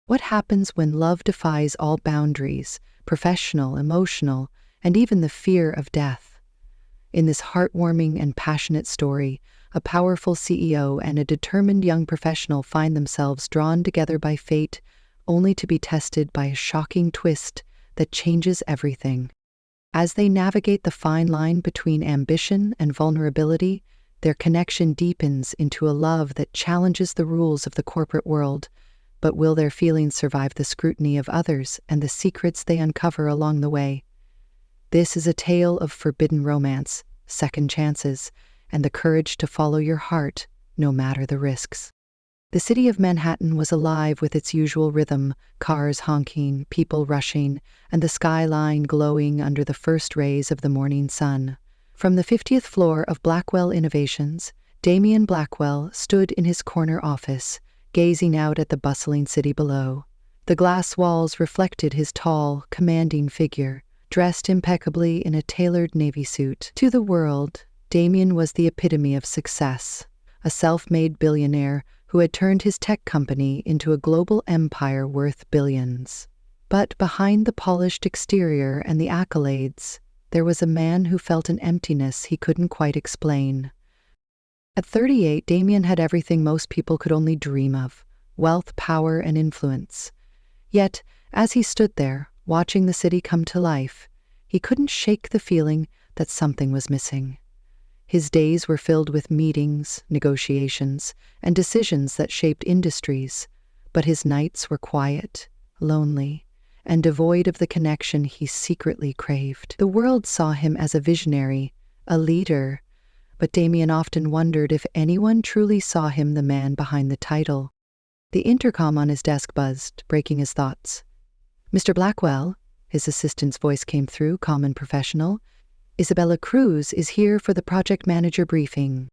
What happens when love defies all boundaries, professional, emotional, and even the fear of death? In this heartwarming and passionate story, a powerful CEO and a determined young professional find themselves drawn together by fate, only to be tested by a shocking twist that changes everything. As they navigate the fine line between ambition and vulnerability, their connection deepens into a love that challenges the rules of the corporate world. But will their feelings survive the scrutiny of others and the secrets they uncover along the way? This is a tale of forbidden romance, second chances, and the courage to follow your heart, no matter the risks. The city of Manhattan was alive with its usual rhythm, cars honking, people rushing, and the skyline glowing under the first rays of the morning sun. From the 50th floor of Blackwell Innovations, Damien Blackwell stood in his corner office, gazing out at the bustling city below. The glass walls reflected his tall, commanding figure, dressed impeccably in a tailored navy suit. To the world, Damien was the epitome of success, a self-made billionaire who had turned his tech company into a global empire worth billions. But behind the polished exterior and the accolades, there was a man who felt an emptiness he couldn't quite explain. At 38, Damien had everything most people could only dream of: wealth, power, and influence. Yet, as he stood there, watching the city come to life, he couldn't shake the feeling that something was missing. His days were filled with meetings, negotiations, and decisions that shaped industries, but his nights were quiet, lonely, and devoid of the connection he secretly craved. The world saw him as a visionary, a leader, but Damien often wondered if anyone truly saw him the man behind the title. The intercom on his desk buzzed, breaking his thoughts. "Mr. Blackwell," his assistant's voice came through, calm and professional, "Isabella Cruz is here for the project manager briefing."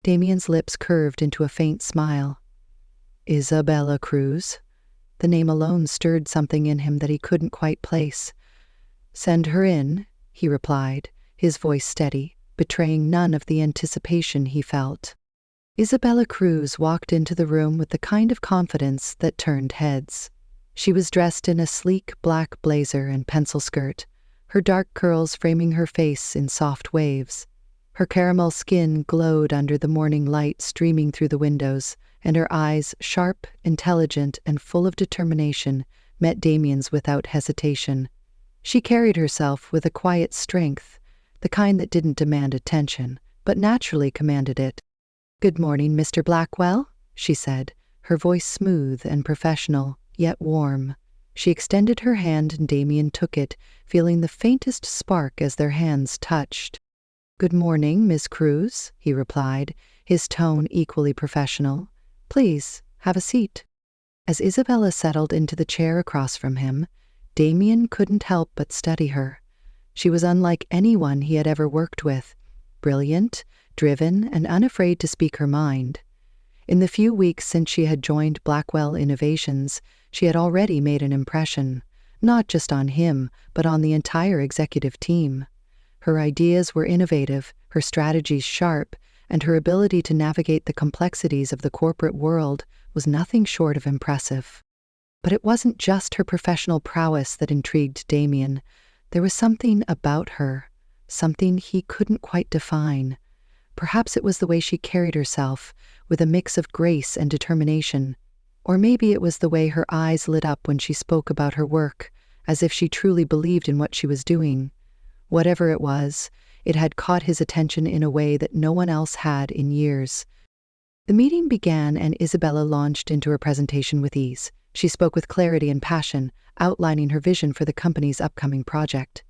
Damien's lips curved into a faint smile. Isabella Cruz? The name alone stirred something in him that he couldn't quite place. "Send her in," he replied, his voice steady, betraying none of the anticipation he felt. Isabella Cruz walked into the room with the kind of confidence that turned heads. She was dressed in a sleek black blazer and pencil skirt, her dark curls framing her face in soft waves. Her caramel skin glowed under the morning light streaming through the windows, and her eyes, sharp, intelligent, and full of determination, met Damien's without hesitation. She carried herself with a quiet strength, the kind that didn't demand attention, but naturally commanded it. "Good morning, Mr. Blackwell," she said, her voice smooth and professional, yet warm. She extended her hand and Damien took it, feeling the faintest spark as their hands touched. "Good morning, Miss Cruz," he replied, his tone equally professional. "Please, have a seat." As Isabella settled into the chair across from him, Damien couldn't help but study her. She was unlike anyone he had ever worked with, brilliant, driven, and unafraid to speak her mind. In the few weeks since she had joined Blackwell Innovations, she had already made an impression, not just on him, but on the entire executive team. Her ideas were innovative, her strategies sharp, and her ability to navigate the complexities of the corporate world was nothing short of impressive. But it wasn't just her professional prowess that intrigued Damien. There was something about her, something he couldn't quite define. Perhaps it was the way she carried herself, with a mix of grace and determination. Or maybe it was the way her eyes lit up when she spoke about her work, as if she truly believed in what she was doing. Whatever it was, it had caught his attention in a way that no one else had in years. The meeting began and Isabella launched into her presentation with ease. She spoke with clarity and passion, outlining her vision for the company's upcoming project.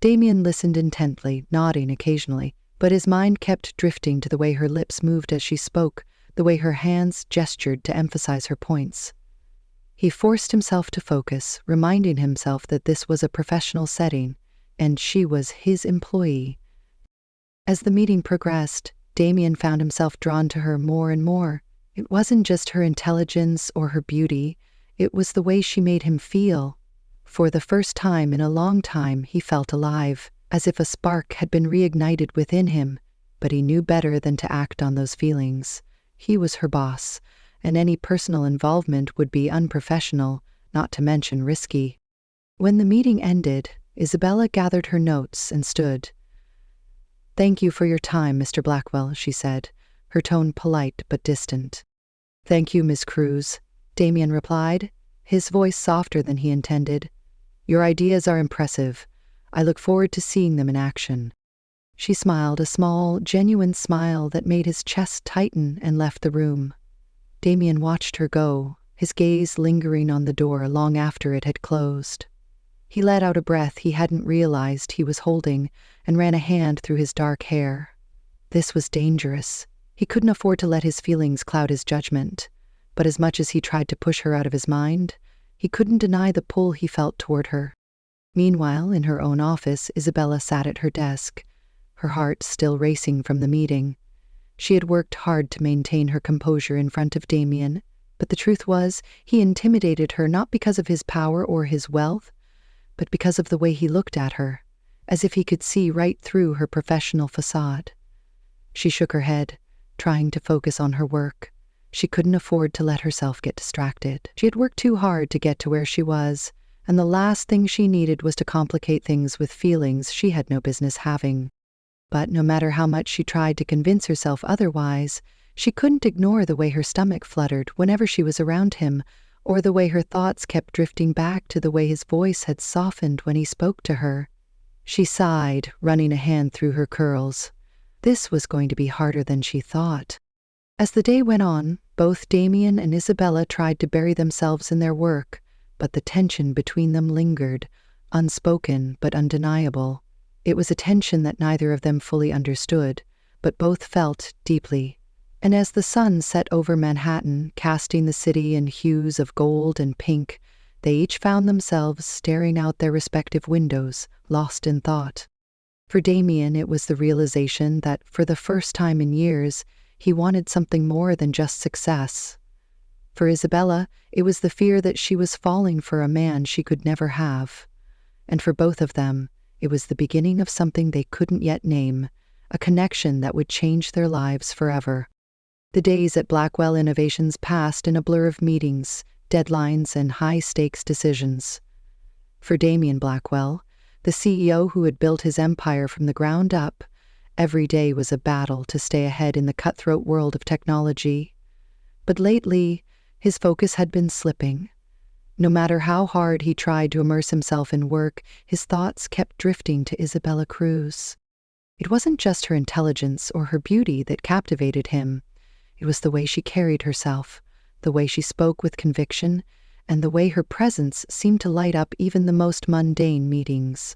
Damien listened intently, nodding occasionally, but his mind kept drifting to the way her lips moved as she spoke, the way her hands gestured to emphasize her points. He forced himself to focus, reminding himself that this was a professional setting, and she was his employee. As the meeting progressed, Damien found himself drawn to her more and more. It wasn't just her intelligence or her beauty, it was the way she made him feel. For the first time in a long time, he felt alive, as if a spark had been reignited within him, but he knew better than to act on those feelings. He was her boss, and any personal involvement would be unprofessional, not to mention risky. When the meeting ended, Isabella gathered her notes and stood. "Thank you for your time, Mr. Blackwell," she said, her tone polite but distant. "Thank you, Miss Cruz," Damien replied, his voice softer than he intended. "Your ideas are impressive. I look forward to seeing them in action." She smiled, a small, genuine smile that made his chest tighten, and left the room. Damien watched her go, his gaze lingering on the door long after it had closed. He let out a breath he hadn't realized he was holding and ran a hand through his dark hair. This was dangerous. He couldn't afford to let his feelings cloud his judgment, but as much as he tried to push her out of his mind, he couldn't deny the pull he felt toward her. Meanwhile, in her own office, Isabella sat at her desk, her heart still racing from the meeting. She had worked hard to maintain her composure in front of Damien, but the truth was, he intimidated her not because of his power or his wealth, but because of the way he looked at her, as if he could see right through her professional facade. She shook her head, trying to focus on her work. She couldn't afford to let herself get distracted. She had worked too hard to get to where she was, and the last thing she needed was to complicate things with feelings she had no business having. But no matter how much she tried to convince herself otherwise, she couldn't ignore the way her stomach fluttered whenever she was around him, or the way her thoughts kept drifting back to the way his voice had softened when he spoke to her. She sighed, running a hand through her curls. This was going to be harder than she thought. As the day went on, both Damien and Isabella tried to bury themselves in their work, but the tension between them lingered, unspoken but undeniable. It was a tension that neither of them fully understood, but both felt deeply. And as the sun set over Manhattan, casting the city in hues of gold and pink, they each found themselves staring out their respective windows, lost in thought. For Damien, it was the realization that, for the first time in years, he wanted something more than just success. For Isabella, it was the fear that she was falling for a man she could never have. And for both of them, it was the beginning of something they couldn't yet name, a connection that would change their lives forever. The days at Blackwell Innovations passed in a blur of meetings, deadlines, and high-stakes decisions. For Damien Blackwell, the CEO who had built his empire from the ground up, every day was a battle to stay ahead in the cutthroat world of technology. But lately, his focus had been slipping. No matter how hard he tried to immerse himself in work, his thoughts kept drifting to Isabella Cruz. It wasn't just her intelligence or her beauty that captivated him. It was the way she carried herself, the way she spoke with conviction, and the way her presence seemed to light up even the most mundane meetings.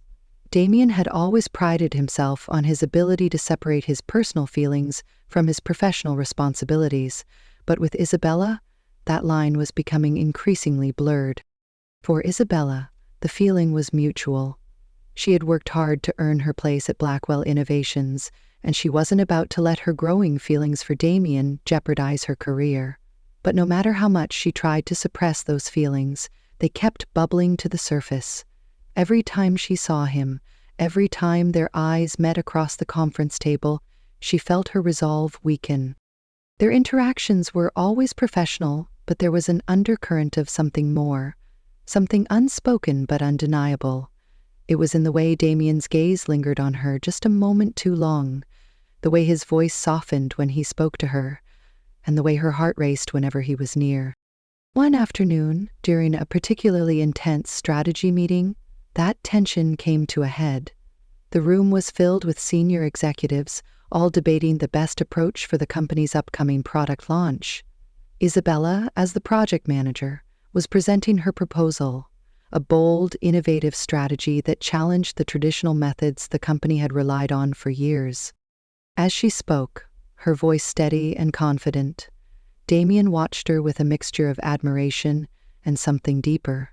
Damien had always prided himself on his ability to separate his personal feelings from his professional responsibilities, but with Isabella, that line was becoming increasingly blurred. For Isabella, the feeling was mutual. She had worked hard to earn her place at Blackwell Innovations, and she wasn't about to let her growing feelings for Damien jeopardize her career. But no matter how much she tried to suppress those feelings, they kept bubbling to the surface. Every time she saw him, every time their eyes met across the conference table, she felt her resolve weaken. Their interactions were always professional, but there was an undercurrent of something more, something unspoken but undeniable. It was in the way Damien's gaze lingered on her just a moment too long, the way his voice softened when he spoke to her, and the way her heart raced whenever he was near. One afternoon, during a particularly intense strategy meeting, that tension came to a head. The room was filled with senior executives, all debating the best approach for the company's upcoming product launch. Isabella, as the project manager, was presenting her proposal, a bold, innovative strategy that challenged the traditional methods the company had relied on for years. As she spoke, her voice steady and confident, Damien watched her with a mixture of admiration and something deeper.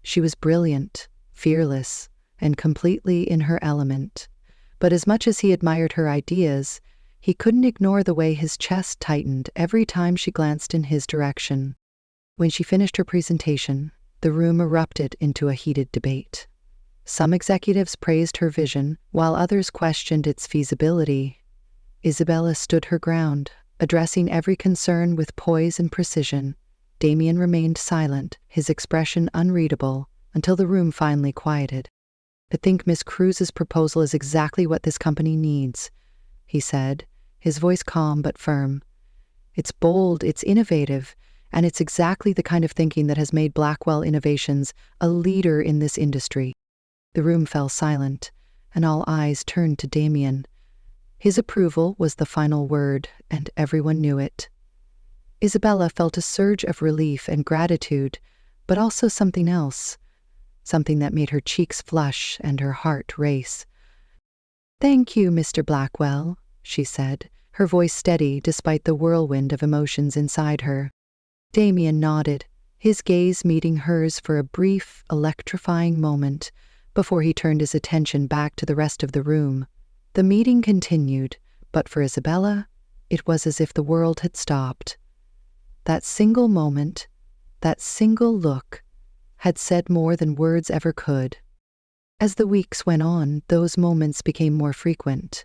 She was brilliant, fearless, and completely in her element. But as much as he admired her ideas, he couldn't ignore the way his chest tightened every time she glanced in his direction. When she finished her presentation, the room erupted into a heated debate. Some executives praised her vision, while others questioned its feasibility. Isabella stood her ground, addressing every concern with poise and precision. Damien remained silent, his expression unreadable, until the room finally quieted. "I think Miss Cruz's proposal is exactly what this company needs," he said, his voice calm but firm. "It's bold, it's innovative, and it's exactly the kind of thinking that has made Blackwell Innovations a leader in this industry." The room fell silent, and all eyes turned to Damien. His approval was the final word, and everyone knew it. Isabella felt a surge of relief and gratitude, but also something else, something that made her cheeks flush and her heart race. "Thank you, Mr. Blackwell," she said, her voice steady despite the whirlwind of emotions inside her. Damien nodded, his gaze meeting hers for a brief, electrifying moment before he turned his attention back to the rest of the room. The meeting continued, but for Isabella, it was as if the world had stopped. That single moment, that single look, had said more than words ever could. As the weeks went on, those moments became more frequent.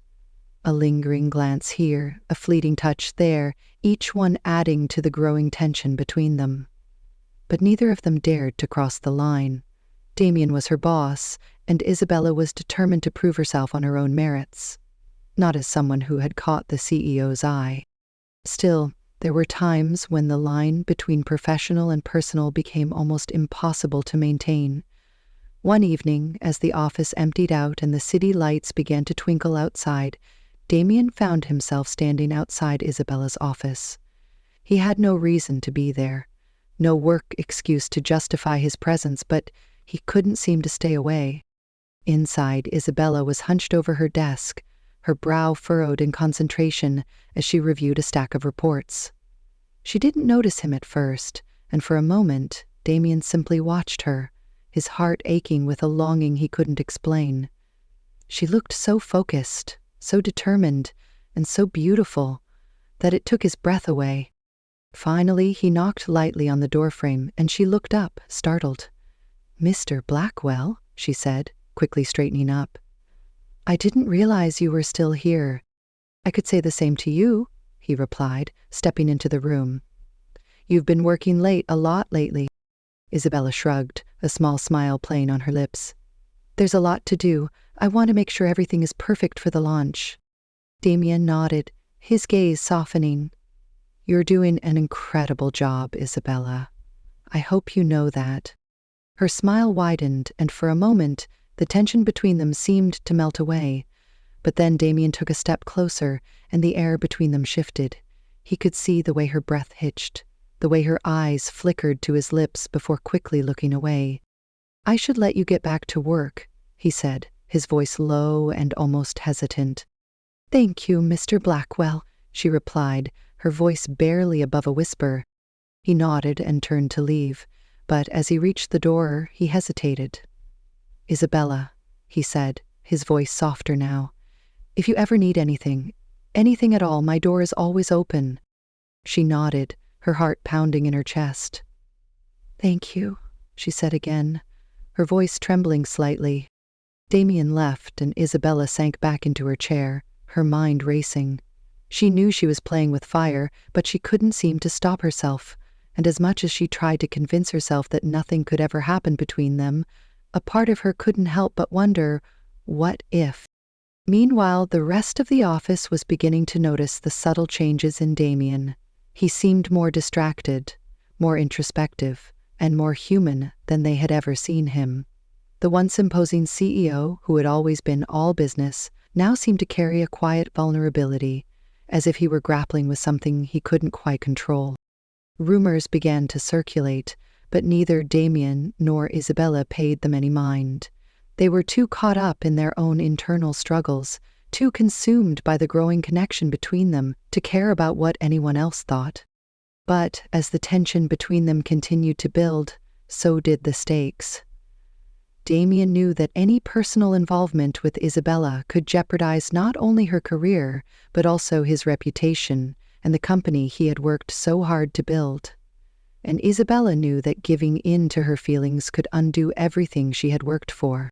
A lingering glance here, a fleeting touch there, each one adding to the growing tension between them. But neither of them dared to cross the line. Damien was her boss, and Isabella was determined to prove herself on her own merits, not as someone who had caught the CEO's eye. Still, there were times when the line between professional and personal became almost impossible to maintain. One evening, as the office emptied out and the city lights began to twinkle outside, Damien found himself standing outside Isabella's office. He had no reason to be there, no work excuse to justify his presence, but he couldn't seem to stay away. Inside, Isabella was hunched over her desk, her brow furrowed in concentration as she reviewed a stack of reports. She didn't notice him at first, and for a moment, Damien simply watched her, his heart aching with a longing he couldn't explain. She looked so focused, so determined, and so beautiful that it took his breath away. Finally, he knocked lightly on the doorframe, and she looked up, startled. "Mr. Blackwell," she said, quickly straightening up. "I didn't realize you were still here." "I could say the same to you," he replied, stepping into the room. "You've been working late a lot lately." Isabella shrugged, a small smile playing on her lips. "There's a lot to do. I want to make sure everything is perfect for the launch." Damien nodded, his gaze softening. "You're doing an incredible job, Isabella. I hope you know that." Her smile widened, and for a moment, the tension between them seemed to melt away. But then Damien took a step closer, and the air between them shifted. He could see the way her breath hitched, the way her eyes flickered to his lips before quickly looking away. "I should let you get back to work," he said, his voice low and almost hesitant. "Thank you, Mr. Blackwell," she replied, her voice barely above a whisper. He nodded and turned to leave, but as he reached the door, he hesitated. "Isabella," he said, his voice softer now, "if you ever need anything at all, my door is always open." She nodded, her heart pounding in her chest. "Thank you," she said again, her voice trembling slightly. Damien left, and Isabella sank back into her chair, her mind racing. She knew she was playing with fire, but she couldn't seem to stop herself, and as much as she tried to convince herself that nothing could ever happen between them, a part of her couldn't help but wonder, what if? Meanwhile, the rest of the office was beginning to notice the subtle changes in Damien. He seemed more distracted, more introspective, and more human than they had ever seen him. The once imposing CEO, who had always been all business, now seemed to carry a quiet vulnerability, as if he were grappling with something he couldn't quite control. Rumors began to circulate, but neither Damien nor Isabella paid them any mind. They were too caught up in their own internal struggles, too consumed by the growing connection between them to care about what anyone else thought. But as the tension between them continued to build, so did the stakes. Damien knew that any personal involvement with Isabella could jeopardize not only her career, but also his reputation and the company he had worked so hard to build. And Isabella knew that giving in to her feelings could undo everything she had worked for.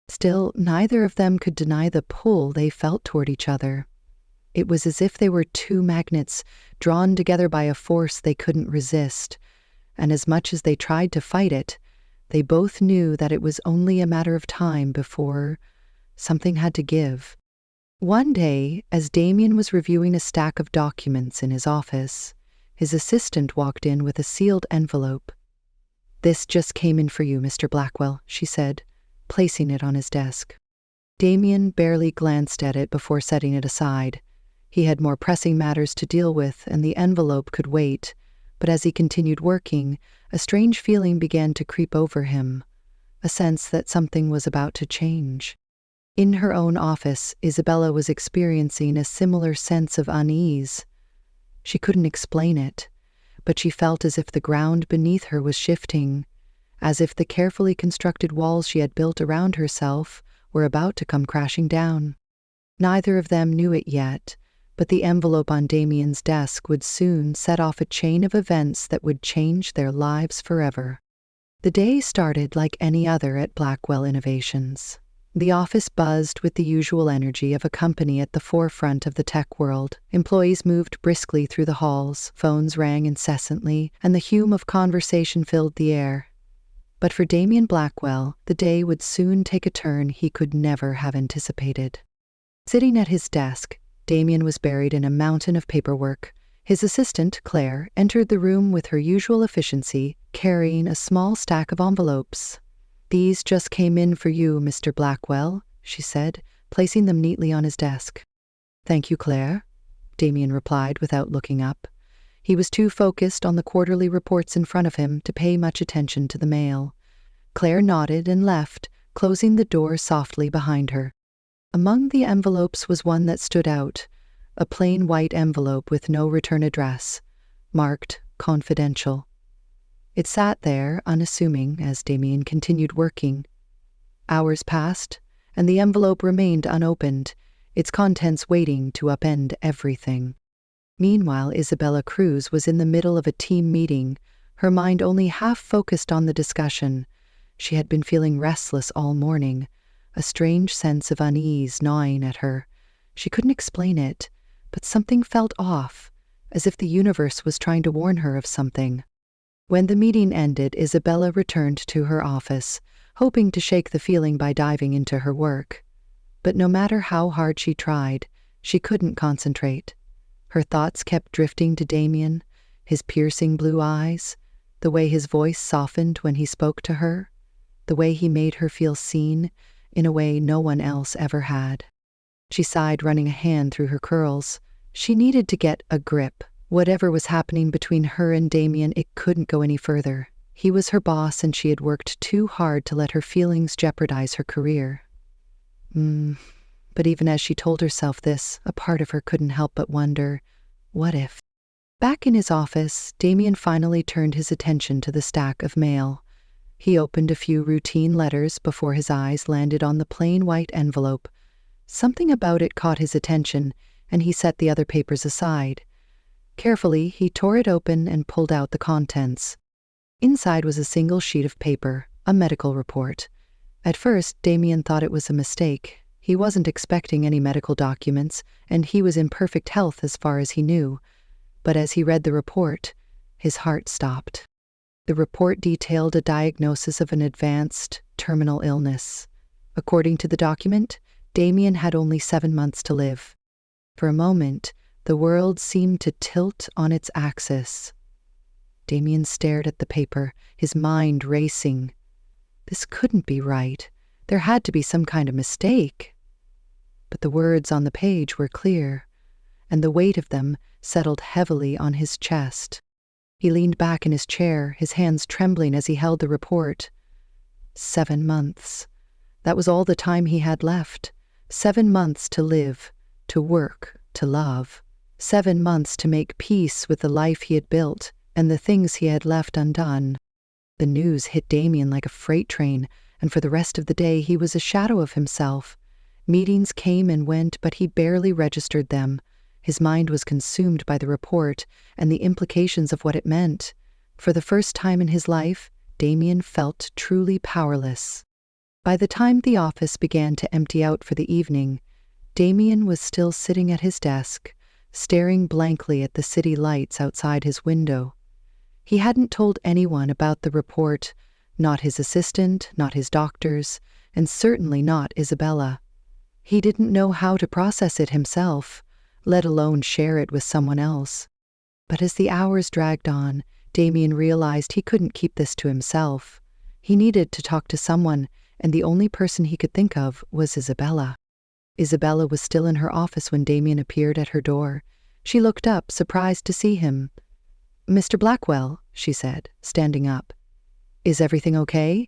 Still, neither of them could deny the pull they felt toward each other. It was as if they were two magnets drawn together by a force they couldn't resist, and as much as they tried to fight it, they both knew that it was only a matter of time before something had to give. One day, as Damien was reviewing a stack of documents in his office, his assistant walked in with a sealed envelope. "This just came in for you, Mr. Blackwell," she said, placing it on his desk. Damien barely glanced at it before setting it aside. He had more pressing matters to deal with, and the envelope could wait, but as he continued working, a strange feeling began to creep over him, a sense that something was about to change. In her own office, Isabella was experiencing a similar sense of unease. She couldn't explain it, but she felt as if the ground beneath her was shifting, as if the carefully constructed walls she had built around herself were about to come crashing down. Neither of them knew it yet, but the envelope on Damien's desk would soon set off a chain of events that would change their lives forever. The day started like any other at Blackwell Innovations. The office buzzed with the usual energy of a company at the forefront of the tech world. Employees moved briskly through the halls, phones rang incessantly, and the hum of conversation filled the air. But for Damien Blackwell, the day would soon take a turn he could never have anticipated. Sitting at his desk, Damien was buried in a mountain of paperwork. His assistant, Claire, entered the room with her usual efficiency, carrying a small stack of envelopes. "These just came in for you, Mr. Blackwell," she said, placing them neatly on his desk. "Thank you, Claire," Damien replied without looking up. He was too focused on the quarterly reports in front of him to pay much attention to the mail. Claire nodded and left, closing the door softly behind her. Among the envelopes was one that stood out, a plain white envelope with no return address, marked confidential. It sat there, unassuming, as Damien continued working. Hours passed, and the envelope remained unopened, its contents waiting to upend everything. Meanwhile, Isabella Cruz was in the middle of a team meeting, her mind only half focused on the discussion. She had been feeling restless all morning, a strange sense of unease gnawing at her. She couldn't explain it, but something felt off, as if the universe was trying to warn her of something. When the meeting ended, Isabella returned to her office, hoping to shake the feeling by diving into her work. But no matter how hard she tried, she couldn't concentrate. Her thoughts kept drifting to Damien, his piercing blue eyes, the way his voice softened when he spoke to her, the way he made her feel seen in a way no one else ever had. She sighed, running a hand through her curls. She needed to get a grip. Whatever was happening between her and Damien, it couldn't go any further. He was her boss, and she had worked too hard to let her feelings jeopardize her career. But even as she told herself this, a part of her couldn't help but wonder, what if? Back in his office, Damien finally turned his attention to the stack of mail. He opened a few routine letters before his eyes landed on the plain white envelope. Something about it caught his attention, and he set the other papers aside. Carefully, he tore it open and pulled out the contents. Inside was a single sheet of paper, a medical report. At first, Damien thought it was a mistake. He wasn't expecting any medical documents, and he was in perfect health as far as he knew. But as he read the report, his heart stopped. The report detailed a diagnosis of an advanced, terminal illness. According to the document, Damien had only 7 months to live. For a moment, the world seemed to tilt on its axis. Damien stared at the paper, his mind racing. This couldn't be right. There had to be some kind of mistake. But the words on the page were clear, and the weight of them settled heavily on his chest. He leaned back in his chair, his hands trembling as he held the report. 7 months. That was all the time he had left. 7 months to live, to work, to love. 7 months to make peace with the life he had built and the things he had left undone. The news hit Damien like a freight train, and for the rest of the day he was a shadow of himself. Meetings came and went, but he barely registered them. His mind was consumed by the report and the implications of what it meant. For the first time in his life, Damien felt truly powerless. By the time the office began to empty out for the evening, Damien was still sitting at his desk, staring blankly at the city lights outside his window. He hadn't told anyone about the report, not his assistant, not his doctors, and certainly not Isabella. He didn't know how to process it himself, let alone share it with someone else. But as the hours dragged on, Damien realized he couldn't keep this to himself. He needed to talk to someone, and the only person he could think of was Isabella. Isabella was still in her office when Damien appeared at her door. She looked up, surprised to see him. "Mr. Blackwell," she said, standing up. "Is everything okay?"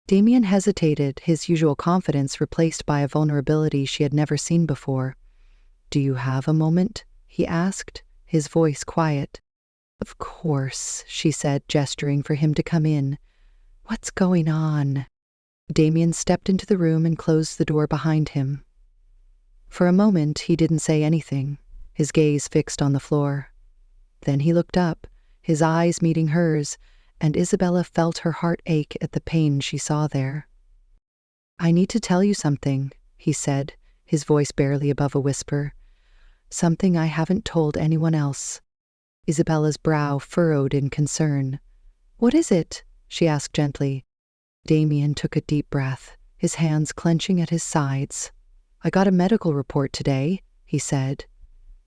Damien hesitated, his usual confidence replaced by a vulnerability she had never seen before. "Do you have a moment?" he asked, his voice quiet. "Of course," she said, gesturing for him to come in. "What's going on?" Damien stepped into the room and closed the door behind him. For a moment, he didn't say anything, his gaze fixed on the floor. Then he looked up, his eyes meeting hers, and Isabella felt her heart ache at the pain she saw there. "I need to tell you something," he said, his voice barely above a whisper. "Something I haven't told anyone else." Isabella's brow furrowed in concern. "What is it?" she asked gently. Damien took a deep breath, his hands clenching at his sides. "I got a medical report today," he said.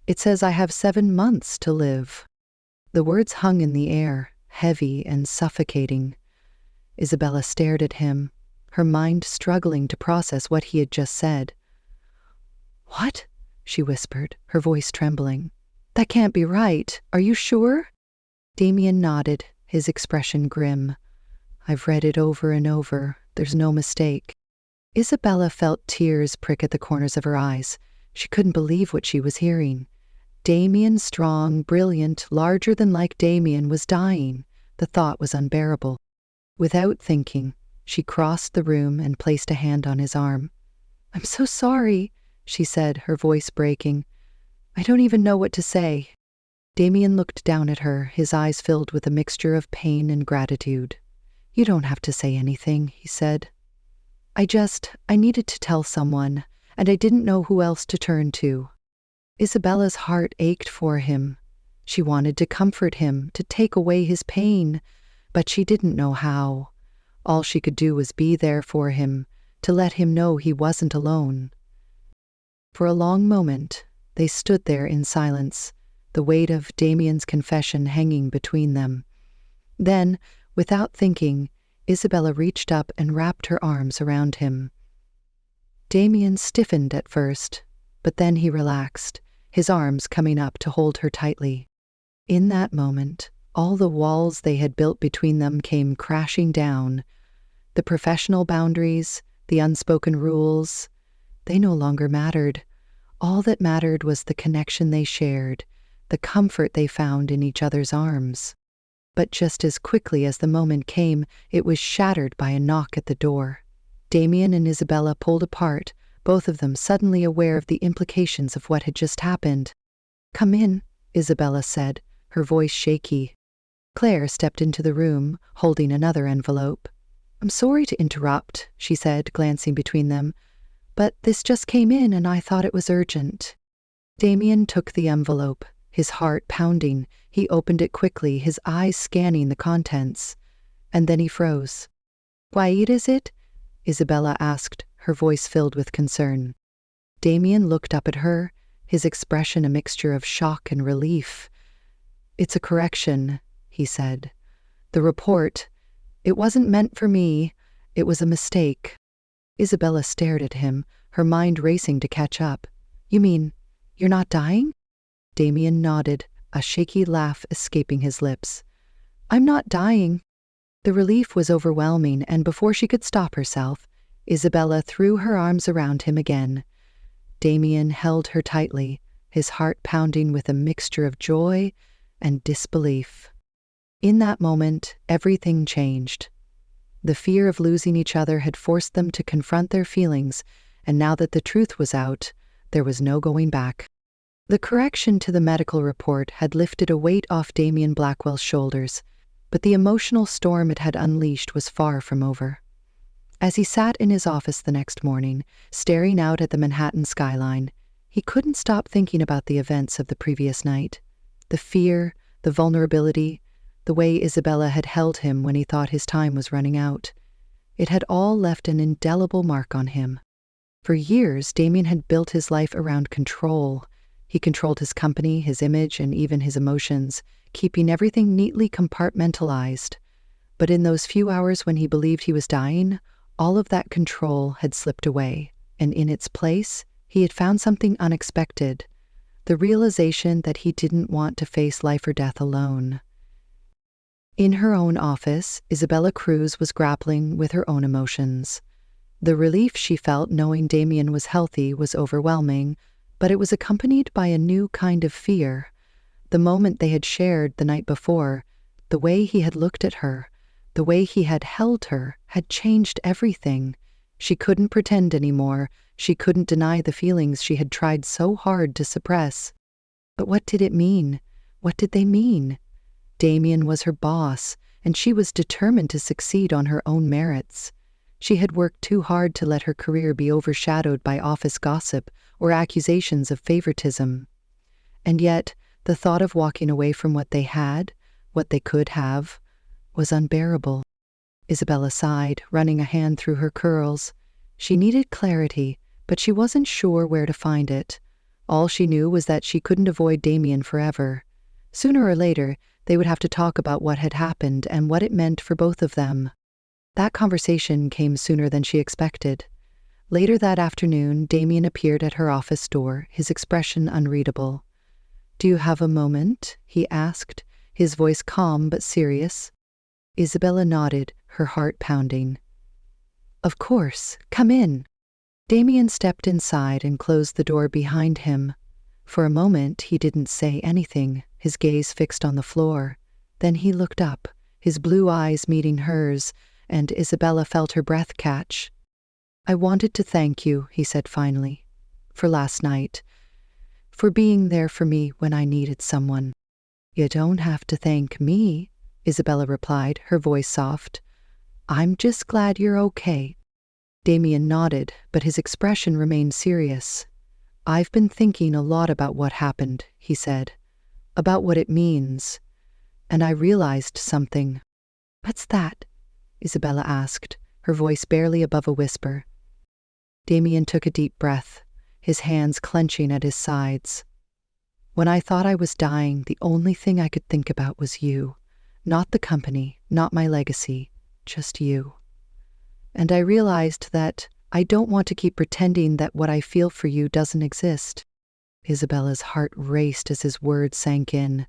"It says I have 7 months to live." The words hung in the air, heavy and suffocating. Isabella stared at him, her mind struggling to process what he had just said. "What?" she whispered, her voice trembling. "That can't be right. Are you sure?" Damien nodded, his expression grim. "I've read it over and over. There's no mistake." Isabella felt tears prick at the corners of her eyes. She couldn't believe what she was hearing. Damien, strong, brilliant, larger-than-life Damien, was dying. The thought was unbearable. Without thinking, she crossed the room and placed a hand on his arm. "I'm so sorry," she said, her voice breaking. "I don't even know what to say." Damien looked down at her, his eyes filled with a mixture of pain and gratitude. "You don't have to say anything," he said. I needed to tell someone, and I didn't know who else to turn to." Isabella's heart ached for him. She wanted to comfort him, to take away his pain, but she didn't know how. All she could do was be there for him, to let him know he wasn't alone. For a long moment, they stood there in silence, the weight of Damien's confession hanging between them. Then, without thinking, Isabella reached up and wrapped her arms around him. Damien stiffened at first, but then he relaxed, his arms coming up to hold her tightly. In that moment, all the walls they had built between them came crashing down. The professional boundaries, the unspoken rules, they no longer mattered. All that mattered was the connection they shared, the comfort they found in each other's arms. But just as quickly as the moment came, it was shattered by a knock at the door. Damien and Isabella pulled apart, both of them suddenly aware of the implications of what had just happened. "Come in," Isabella said, her voice shaky. Claire stepped into the room, holding another envelope. "I'm sorry to interrupt," she said, glancing between them, "but this just came in and I thought it was urgent." Damien took the envelope, his heart pounding. He opened it quickly, his eyes scanning the contents. And then he froze. "Why is it?" Isabella asked, her voice filled with concern. Damien looked up at her, his expression a mixture of shock and relief. "It's a correction," he said. "The report, it wasn't meant for me. It was a mistake." Isabella stared at him, her mind racing to catch up. "You mean, you're not dying?" Damien nodded, a shaky laugh escaping his lips. "I'm not dying." The relief was overwhelming, and before she could stop herself, Isabella threw her arms around him again. Damien held her tightly, his heart pounding with a mixture of joy and disbelief. In that moment, everything changed. The fear of losing each other had forced them to confront their feelings, and now that the truth was out, there was no going back. The correction to the medical report had lifted a weight off Damien Blackwell's shoulders, but the emotional storm it had unleashed was far from over. As he sat in his office the next morning, staring out at the Manhattan skyline, he couldn't stop thinking about the events of the previous night. The fear, the vulnerability, the way Isabella had held him when he thought his time was running out. It had all left an indelible mark on him. For years, Damien had built his life around control. He controlled his company, his image, and even his emotions, keeping everything neatly compartmentalized. But in those few hours when he believed he was dying, all of that control had slipped away, and in its place, he had found something unexpected: the realization that he didn't want to face life or death alone. In her own office, Isabella Cruz was grappling with her own emotions. The relief she felt knowing Damien was healthy was overwhelming, but it was accompanied by a new kind of fear. The moment they had shared the night before, the way he had looked at her, the way he had held her, had changed everything. She couldn't pretend anymore. She couldn't deny the feelings she had tried so hard to suppress. But what did it mean? What did they mean? Damien was her boss, and she was determined to succeed on her own merits. She had worked too hard to let her career be overshadowed by office gossip or accusations of favoritism. And yet, the thought of walking away from what they had, what they could have, was unbearable. Isabella sighed, running a hand through her curls. She needed clarity, but she wasn't sure where to find it. All she knew was that she couldn't avoid Damien forever. Sooner or later, they would have to talk about what had happened and what it meant for both of them. That conversation came sooner than she expected. Later that afternoon, Damien appeared at her office door, his expression unreadable. "Do you have a moment?" he asked, his voice calm but serious. Isabella nodded, her heart pounding. "Of course, come in." Damien stepped inside and closed the door behind him. For a moment, he didn't say anything, his gaze fixed on the floor. Then he looked up, his blue eyes meeting hers, and Isabella felt her breath catch. "I wanted to thank you," he said finally, "for last night, for being there for me when I needed someone." "You don't have to thank me," Isabella replied, her voice soft. "I'm just glad you're okay." Damien nodded, but his expression remained serious. "I've been thinking a lot about what happened," he said, "about what it means. And I realized something." "What's that?" Isabella asked, her voice barely above a whisper. Damien took a deep breath, his hands clenching at his sides. "When I thought I was dying, the only thing I could think about was you. Not the company, not my legacy, just you. And I realized that I don't want to keep pretending that what I feel for you doesn't exist." Isabella's heart raced as his words sank in.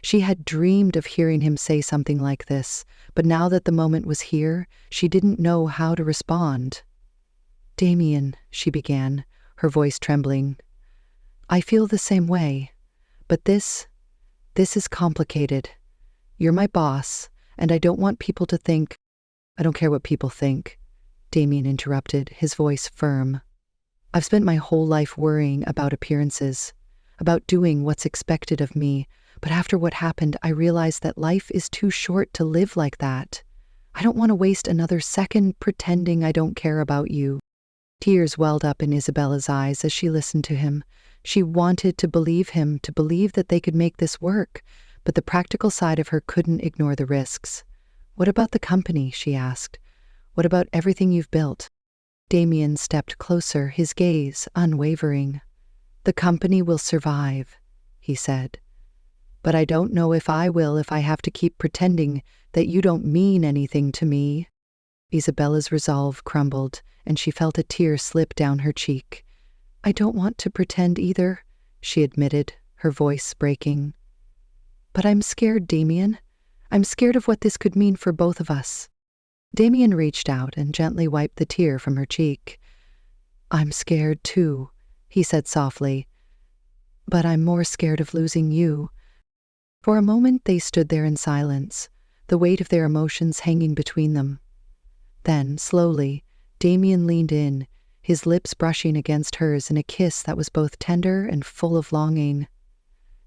She had dreamed of hearing him say something like this, but now that the moment was here, she didn't know how to respond. "Damien," she began, her voice trembling, "I feel the same way, but this is complicated. You're my boss, and I don't want people to think—" "I don't care what people think," Damien interrupted, his voice firm. "I've spent my whole life worrying about appearances, about doing what's expected of me, but after what happened, I realized that life is too short to live like that. I don't want to waste another second pretending I don't care about you." Tears welled up in Isabella's eyes as she listened to him. She wanted to believe him, to believe that they could make this work, but the practical side of her couldn't ignore the risks. "What about the company?" she asked. "What about everything you've built?" Damien stepped closer, his gaze unwavering. "The company will survive," he said. "But I don't know if I will if I have to keep pretending that you don't mean anything to me." Isabella's resolve crumbled, and she felt a tear slip down her cheek. "I don't want to pretend either," she admitted, her voice breaking. "But I'm scared, Damien. I'm scared of what this could mean for both of us." Damien reached out and gently wiped the tear from her cheek. "I'm scared too," he said softly. "But I'm more scared of losing you." For a moment they stood there in silence, the weight of their emotions hanging between them. Then, slowly, Damien leaned in, his lips brushing against hers in a kiss that was both tender and full of longing.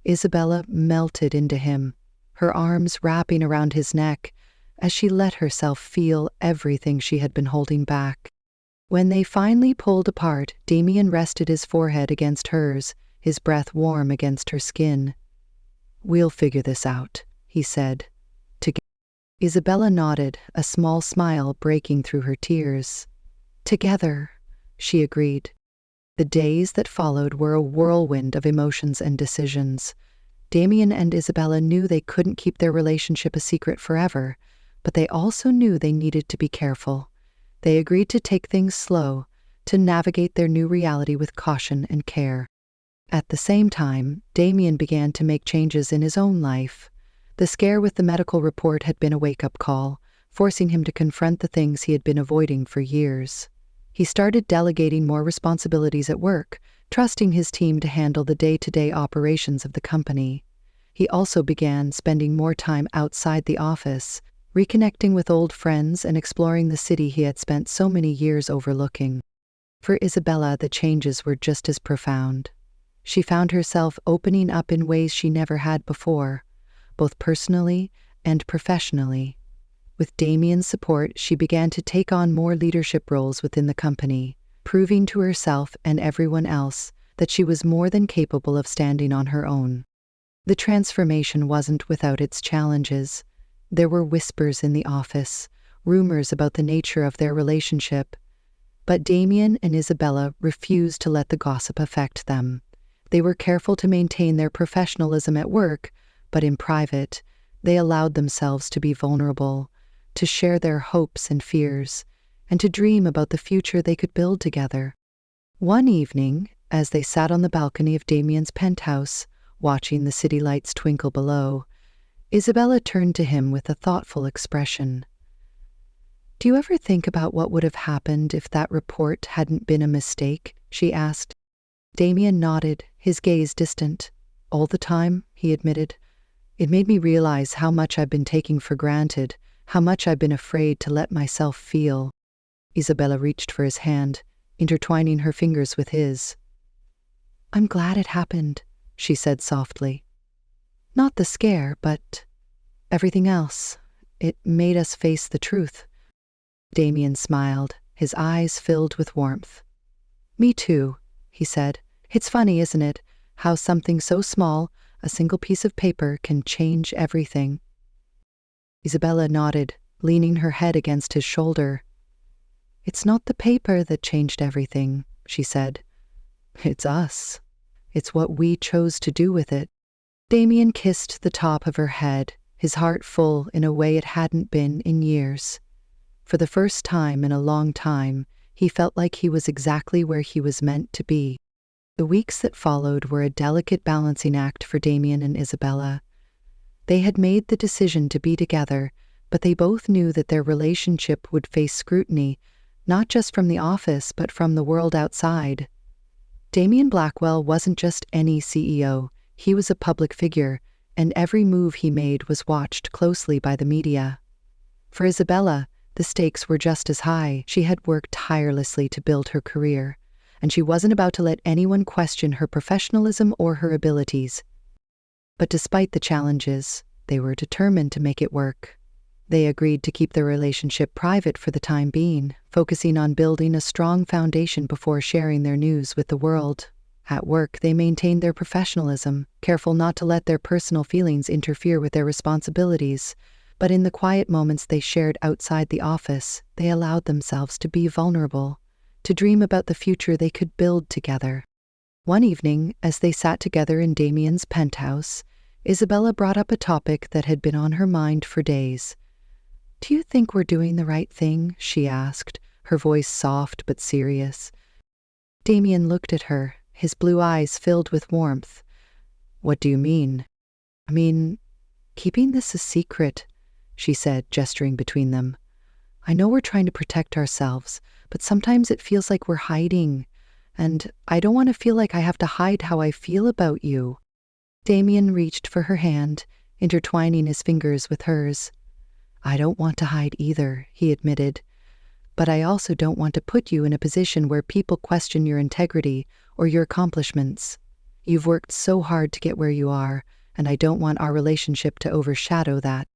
Isabella melted into him, her arms wrapping around his neck as she let herself feel everything she had been holding back. When they finally pulled apart, Damien rested his forehead against hers, his breath warm against her skin. "We'll figure this out," he said. Isabella nodded, a small smile breaking through her tears. Together, she agreed. The days that followed were a whirlwind of emotions and decisions. Damien and Isabella knew they couldn't keep their relationship a secret forever, but they also knew they needed to be careful. They agreed to take things slow, to navigate their new reality with caution and care. At the same time, Damien began to make changes in his own life. The scare with the medical report had been a wake-up call, forcing him to confront the things he had been avoiding for years. He started delegating more responsibilities at work, trusting his team to handle the day-to-day operations of the company. He also began spending more time outside the office, reconnecting with old friends and exploring the city he had spent so many years overlooking. For Isabella, the changes were just as profound. She found herself opening up in ways she never had before, both personally and professionally. With Damien's support, she began to take on more leadership roles within the company, proving to herself and everyone else that she was more than capable of standing on her own. The transformation wasn't without its challenges. There were whispers in the office, rumors about the nature of their relationship. But Damien and Isabella refused to let the gossip affect them. They were careful to maintain their professionalism at work, but in private, they allowed themselves to be vulnerable, to share their hopes and fears, and to dream about the future they could build together. One evening, as they sat on the balcony of Damien's penthouse, watching the city lights twinkle below, Isabella turned to him with a thoughtful expression. "Do you ever think about what would have happened if that report hadn't been a mistake?" she asked. Damien nodded, his gaze distant. "All the time," he admitted. "It made me realize how much I've been taking for granted, how much I've been afraid to let myself feel." Isabella reached for his hand, intertwining her fingers with his. "I'm glad it happened," she said softly. "Not the scare, but everything else. It made us face the truth." Damien smiled, his eyes filled with warmth. "Me too," he said. "It's funny, isn't it, how something so small, a single piece of paper, can change everything." Isabella nodded, leaning her head against his shoulder. "It's not the paper that changed everything," she said. "It's us. It's what we chose to do with it." Damien kissed the top of her head, his heart full in a way it hadn't been in years. For the first time in a long time, he felt like he was exactly where he was meant to be. The weeks that followed were a delicate balancing act for Damien and Isabella. They had made the decision to be together, but they both knew that their relationship would face scrutiny, not just from the office, but from the world outside. Damien Blackwell wasn't just any CEO, he was a public figure, and every move he made was watched closely by the media. For Isabella, the stakes were just as high. She had worked tirelessly to build her career, and she wasn't about to let anyone question her professionalism or her abilities. But despite the challenges, they were determined to make it work. They agreed to keep their relationship private for the time being, focusing on building a strong foundation before sharing their news with the world. At work, they maintained their professionalism, careful not to let their personal feelings interfere with their responsibilities. But in the quiet moments they shared outside the office, they allowed themselves to be vulnerable, to dream about the future they could build together. One evening, as they sat together in Damien's penthouse, Isabella brought up a topic that had been on her mind for days. "Do you think we're doing the right thing?" she asked, her voice soft but serious. Damien looked at her, his blue eyes filled with warmth. "What do you mean?" "I mean, keeping this a secret," she said, gesturing between them. "I know we're trying to protect ourselves, but sometimes it feels like we're hiding, and I don't want to feel like I have to hide how I feel about you." Damien reached for her hand, intertwining his fingers with hers. "I don't want to hide either," he admitted, "but I also don't want to put you in a position where people question your integrity or your accomplishments. You've worked so hard to get where you are, and I don't want our relationship to overshadow that."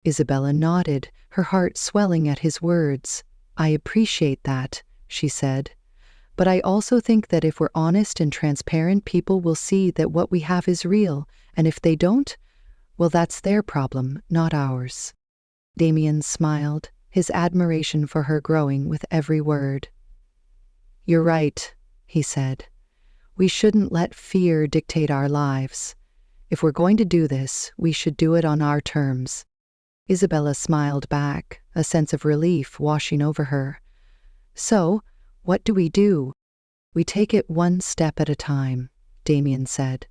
Isabella nodded, her heart swelling at his words. "I appreciate that," she said. "But I also think that if we're honest and transparent, people will see that what we have is real, and if they don't, well, that's their problem, not ours." Damien smiled, his admiration for her growing with every word. "You're right," he said. "We shouldn't let fear dictate our lives. If we're going to do this, we should do it on our terms." Isabella smiled back, a sense of relief washing over her. "So, what do? "We take it one step at a time," Damien said.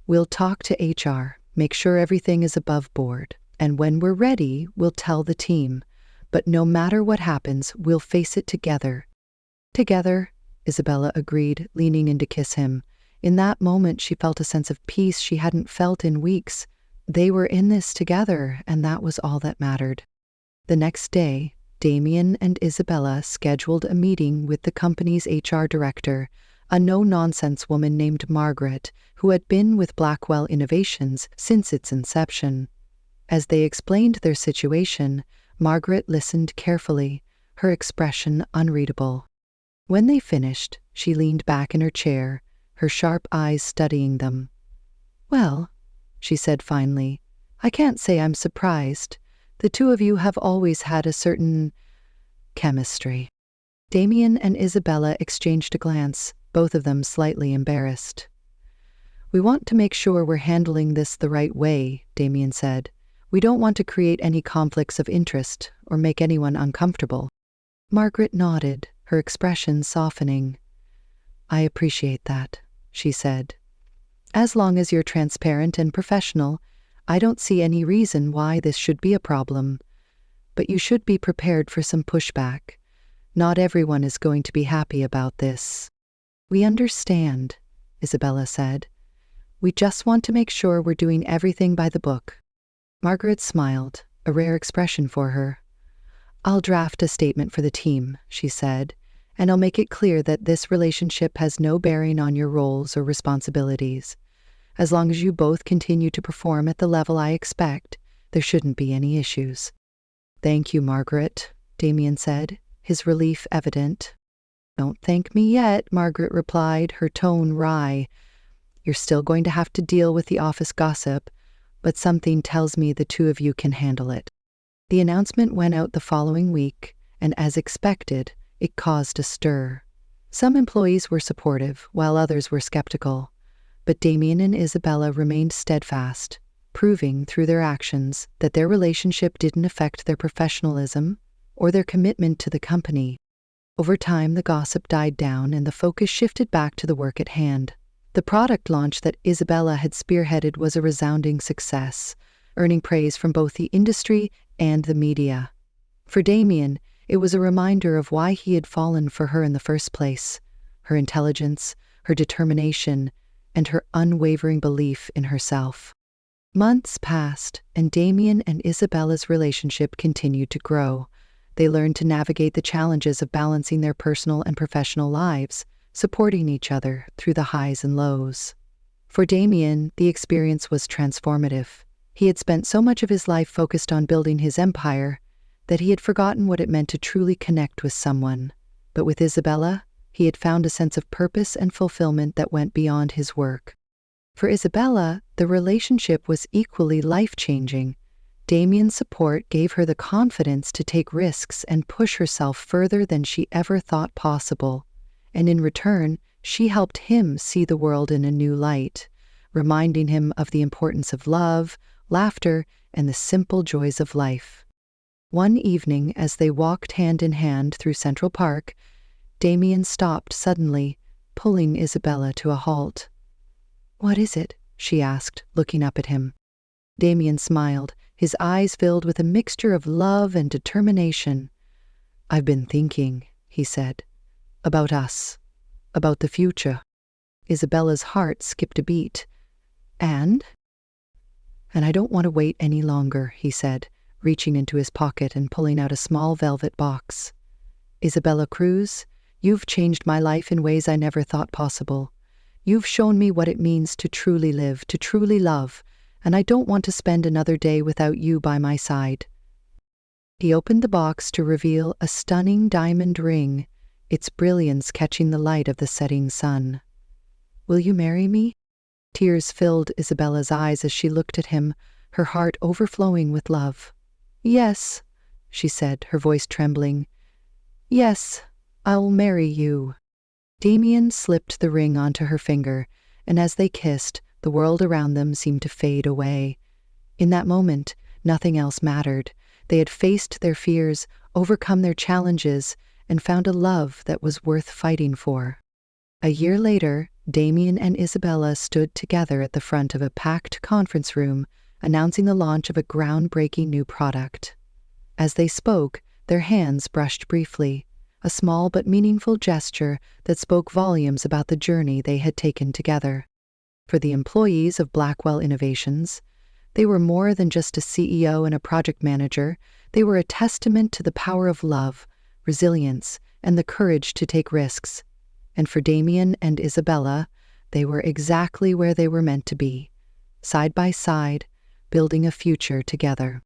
"We'll talk to HR, make sure everything is above board, and when we're ready, we'll tell the team. But no matter what happens, we'll face it together." "Together," Isabella agreed, leaning in to kiss him. In that moment, she felt a sense of peace she hadn't felt in weeks. They were in this together, and that was all that mattered. The next day, Damien and Isabella scheduled a meeting with the company's HR director, a no-nonsense woman named Margaret, who had been with Blackwell Innovations since its inception. As they explained their situation, Margaret listened carefully, her expression unreadable. When they finished, she leaned back in her chair, her sharp eyes studying them. "Well," she said finally, "I can't say I'm surprised. The two of you have always had a certain chemistry." Damien and Isabella exchanged a glance, both of them slightly embarrassed. "We want to make sure we're handling this the right way," Damien said. "We don't want to create any conflicts of interest or make anyone uncomfortable." Margaret nodded, her expression softening. "I appreciate that," she said. "As long as you're transparent and professional, I don't see any reason why this should be a problem. But you should be prepared for some pushback. Not everyone is going to be happy about this." "We understand," Isabella said. "We just want to make sure we're doing everything by the book." Margaret smiled, a rare expression for her. "I'll draft a statement for the team," she said, "and I'll make it clear that this relationship has no bearing on your roles or responsibilities. As long as you both continue to perform at the level I expect, there shouldn't be any issues." "Thank you, Margaret," Damien said, his relief evident. "Don't thank me yet," Margaret replied, her tone wry. "You're still going to have to deal with the office gossip, but something tells me the two of you can handle it." The announcement went out the following week, and as expected, it caused a stir. Some employees were supportive, while others were skeptical. But Damien and Isabella remained steadfast, proving through their actions that their relationship didn't affect their professionalism or their commitment to the company. Over time, the gossip died down and the focus shifted back to the work at hand. The product launch that Isabella had spearheaded was a resounding success, earning praise from both the industry and the media. For Damien, it was a reminder of why he had fallen for her in the first place: her intelligence, her determination, and her unwavering belief in herself. Months passed, and Damien and Isabella's relationship continued to grow. They learned to navigate the challenges of balancing their personal and professional lives, supporting each other through the highs and lows. For Damien, the experience was transformative. He had spent so much of his life focused on building his empire that he had forgotten what it meant to truly connect with someone. But with Isabella, he had found a sense of purpose and fulfillment that went beyond his work. For Isabella, the relationship was equally life-changing. Damien's support gave her the confidence to take risks and push herself further than she ever thought possible. And in return, she helped him see the world in a new light, reminding him of the importance of love, laughter, and the simple joys of life. One evening, as they walked hand in hand through Central Park, Damien stopped suddenly, pulling Isabella to a halt. "What is it?" she asked, looking up at him. Damien smiled, his eyes filled with a mixture of love and determination. "I've been thinking," he said, "about us, about the future." Isabella's heart skipped a beat. And I don't want to wait any longer," he said, reaching into his pocket and pulling out a small velvet box. "Isabella Cruz, you've changed my life in ways I never thought possible. You've shown me what it means to truly live, to truly love, and I don't want to spend another day without you by my side." He opened the box to reveal a stunning diamond ring, its brilliance catching the light of the setting sun. "Will you marry me?" Tears filled Isabella's eyes as she looked at him, her heart overflowing with love. "Yes, she said, her voice trembling. "Yes, I'll marry you." Damien slipped the ring onto her finger, and as they kissed, the world around them seemed to fade away. In that moment, nothing else mattered. They had faced their fears, overcome their challenges, and found a love that was worth fighting for. A year later, Damien and Isabella stood together at the front of a packed conference room, announcing the launch of a groundbreaking new product. As they spoke, their hands brushed briefly, a small but meaningful gesture that spoke volumes about the journey they had taken together. For the employees of Blackwell Innovations, they were more than just a CEO and a project manager. They were a testament to the power of love, resilience, and the courage to take risks. And for Damien and Isabella, they were exactly where they were meant to be, side by side, building a future together.